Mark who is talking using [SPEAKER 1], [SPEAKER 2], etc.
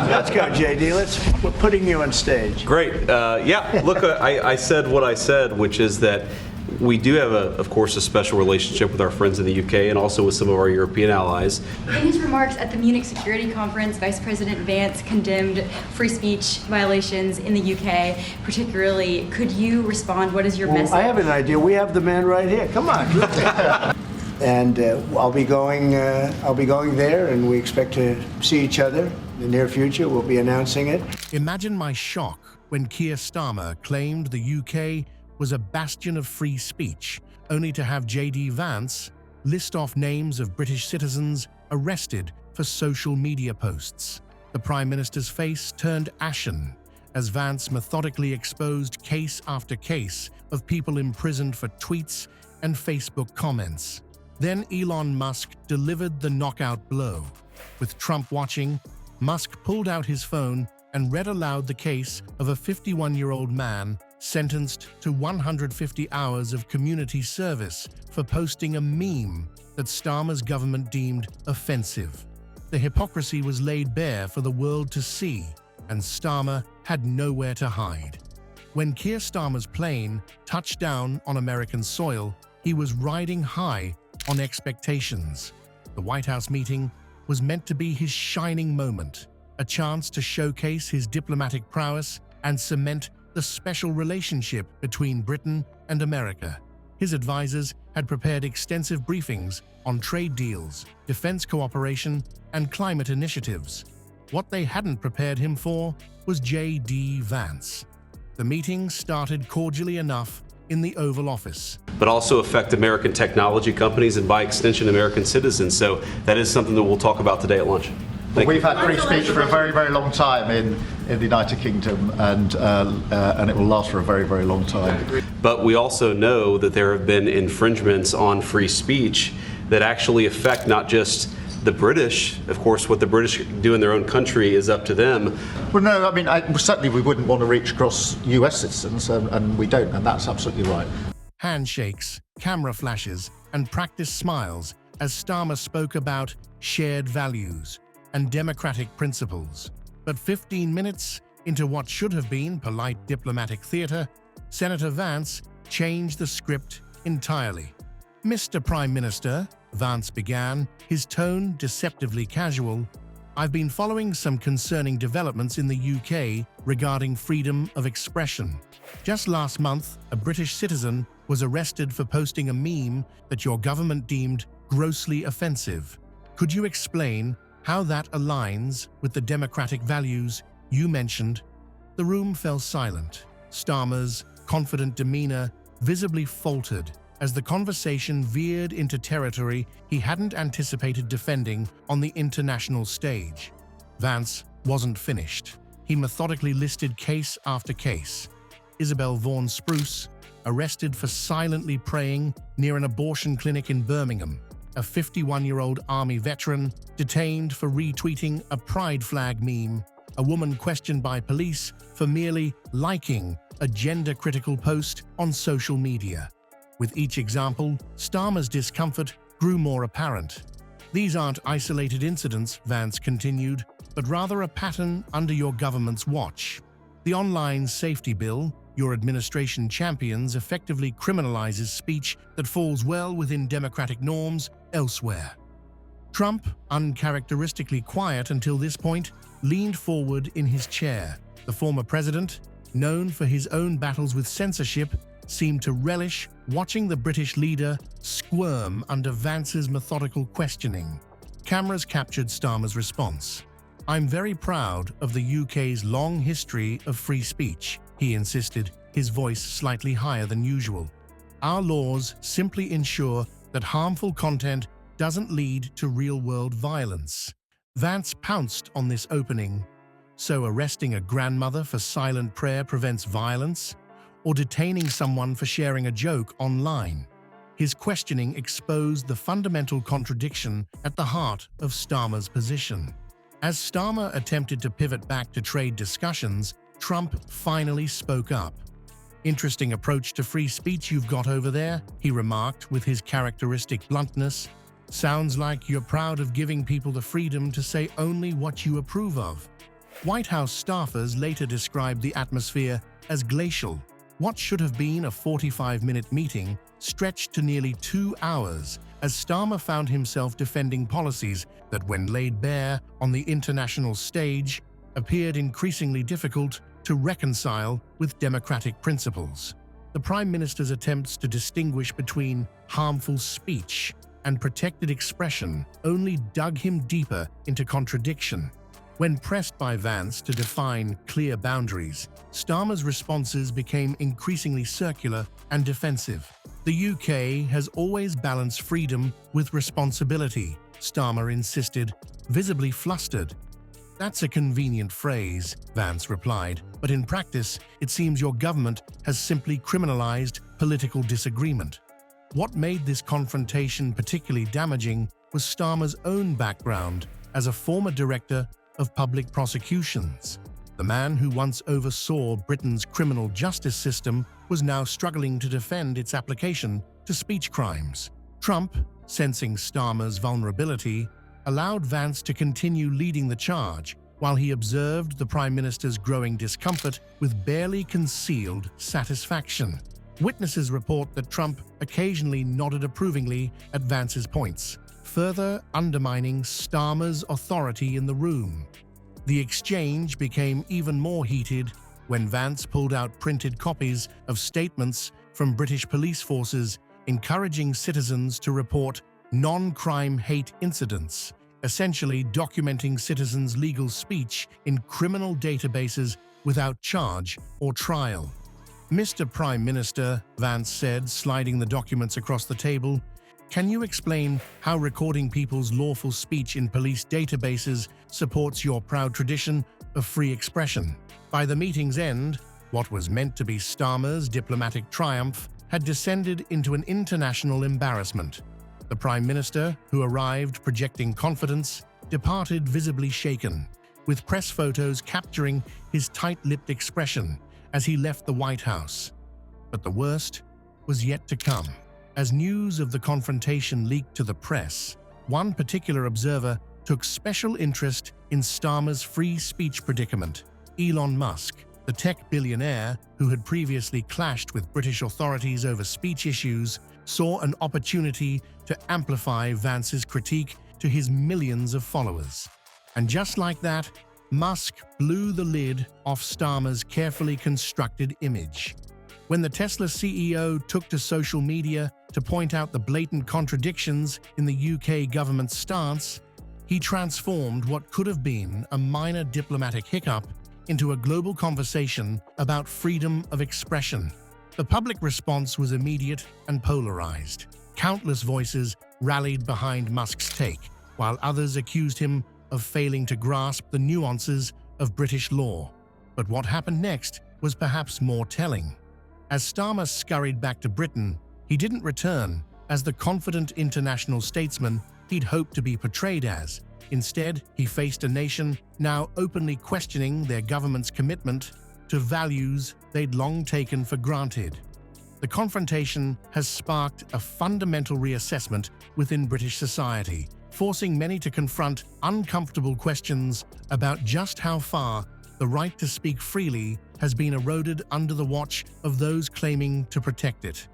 [SPEAKER 1] Let's go, JD. We're putting you on stage.
[SPEAKER 2] Great. Yeah, look, I said what I said, which is that we do have, of course, a special relationship with our friends in the UK and also with some of our European allies.
[SPEAKER 3] In his remarks at the Munich Security Conference, Vice President Vance condemned free speech violations in the UK, particularly. Could you respond? What is your message?
[SPEAKER 1] I have an idea. We have the man right here. Come on. And I'll be going there, and we expect to see each other in the near future. We'll be announcing it.
[SPEAKER 4] Imagine my shock when Keir Starmer claimed the UK was a bastion of free speech, only to have JD Vance list off names of British citizens arrested for social media posts. The Prime Minister's face turned ashen as Vance methodically exposed case after case of people imprisoned for tweets and Facebook comments. Then Elon Musk delivered the knockout blow. With Trump watching, Musk pulled out his phone and read aloud the case of a 51-year-old man sentenced to 150 hours of community service for posting a meme that Starmer's government deemed offensive. The hypocrisy was laid bare for the world to see, and Starmer had nowhere to hide. When Keir Starmer's plane touched down on American soil, he was riding high on expectations. The White House meeting was meant to be his shining moment, a chance to showcase his diplomatic prowess and cement the special relationship between Britain and America. His advisors had prepared extensive briefings on trade deals, defense cooperation, and climate initiatives. What they hadn't prepared him for was J.D. Vance. The meeting started cordially enough in the Oval Office,
[SPEAKER 2] but also affect American technology companies and by extension American citizens. So that is something that we'll talk about today at lunch.
[SPEAKER 5] We've had free speech for a very, very long time in the United Kingdom, and it will last for a very, very long time.
[SPEAKER 2] But we also know that there have been infringements on free speech that actually affect not just the British. Of course, what the British do in their own country is up to them.
[SPEAKER 5] Well, no, I mean, certainly we wouldn't want to reach across US citizens, and we don't, and that's absolutely right.
[SPEAKER 4] Handshakes, camera flashes, and practiced smiles as Starmer spoke about shared values and democratic principles. But 15 minutes into what should have been polite diplomatic theater, Senator Vance changed the script entirely. "Mr. Prime Minister," Vance began, his tone deceptively casual, "I've been following some concerning developments in the UK regarding freedom of expression. Just last month, a British citizen was arrested for posting a meme that your government deemed grossly offensive. Could you explain how that aligns with the democratic values you mentioned?" The room fell silent. Starmer's confident demeanor visibly faltered as the conversation veered into territory he hadn't anticipated defending on the international stage. Vance wasn't finished. He methodically listed case after case. Isabel Vaughan Spruce, arrested for silently praying near an abortion clinic in Birmingham. A 51-year-old Army veteran detained for retweeting a pride flag meme. A woman questioned by police for merely liking a gender-critical post on social media. With each example, Starmer's discomfort grew more apparent. "These aren't isolated incidents," Vance continued, "but rather a pattern under your government's watch. The online safety bill your administration champions effectively criminalizes speech that falls well within democratic norms elsewhere." Trump, uncharacteristically quiet until this point, leaned forward in his chair. The former president, known for his own battles with censorship, seemed to relish watching the British leader squirm under Vance's methodical questioning. Cameras captured Starmer's response. "I'm very proud of the UK's long history of free speech," he insisted, his voice slightly higher than usual. "Our laws simply ensure that harmful content doesn't lead to real-world violence." Vance pounced on this opening. So arresting a grandmother for silent prayer prevents violence? Or detaining someone for sharing a joke online? His questioning exposed the fundamental contradiction at the heart of Starmer's position. As Starmer attempted to pivot back to trade discussions, Trump finally spoke up. "Interesting approach to free speech you've got over there," he remarked with his characteristic bluntness. "Sounds like you're proud of giving people the freedom to say only what you approve of." White House staffers later described the atmosphere as glacial. What should have been a 45-minute meeting stretched to nearly 2 hours as Starmer found himself defending policies that, when laid bare on the international stage, appeared increasingly difficult to reconcile with democratic principles. The Prime Minister's attempts to distinguish between harmful speech and protected expression only dug him deeper into contradiction. When pressed by Vance to define clear boundaries, Starmer's responses became increasingly circular and defensive. The UK has always balanced freedom with responsibility, Starmer insisted, visibly flustered. That's a convenient phrase, Vance replied, but in practice, it seems your government has simply criminalized political disagreement. What made this confrontation particularly damaging was Starmer's own background as a former director of public prosecutions. The man who once oversaw Britain's criminal justice system was now struggling to defend its application to speech crimes. Trump, sensing Starmer's vulnerability, allowed Vance to continue leading the charge while he observed the Prime Minister's growing discomfort with barely concealed satisfaction. Witnesses report that Trump occasionally nodded approvingly at Vance's points, further undermining Starmer's authority in the room. The exchange became even more heated when Vance pulled out printed copies of statements from British police forces encouraging citizens to report non-crime hate incidents, essentially documenting citizens' legal speech in criminal databases without charge or trial. "Mr. Prime Minister," Vance said, sliding the documents across the table, "can you explain how recording people's lawful speech in police databases supports your proud tradition of free expression?" By the meeting's end, what was meant to be Starmer's diplomatic triumph had descended into an international embarrassment. The Prime Minister, who arrived projecting confidence, departed visibly shaken, with press photos capturing his tight-lipped expression as he left the White House. But the worst was yet to come. As news of the confrontation leaked to the press, one particular observer took special interest in Starmer's free speech predicament. Elon Musk, the tech billionaire who had previously clashed with British authorities over speech issues, saw an opportunity to amplify Vance's critique to his millions of followers. And just like that, Musk blew the lid off Starmer's carefully constructed image. When the Tesla CEO took to social media to point out the blatant contradictions in the UK government's stance, he transformed what could have been a minor diplomatic hiccup into a global conversation about freedom of expression. The public response was immediate and polarized. Countless voices rallied behind Musk's take, while others accused him of failing to grasp the nuances of British law. But what happened next was perhaps more telling. As Starmer scurried back to Britain, he didn't return as the confident international statesman he'd hoped to be portrayed as. Instead, he faced a nation now openly questioning their government's commitment to values they'd long taken for granted. The confrontation has sparked a fundamental reassessment within British society, forcing many to confront uncomfortable questions about just how far the right to speak freely has been eroded under the watch of those claiming to protect it.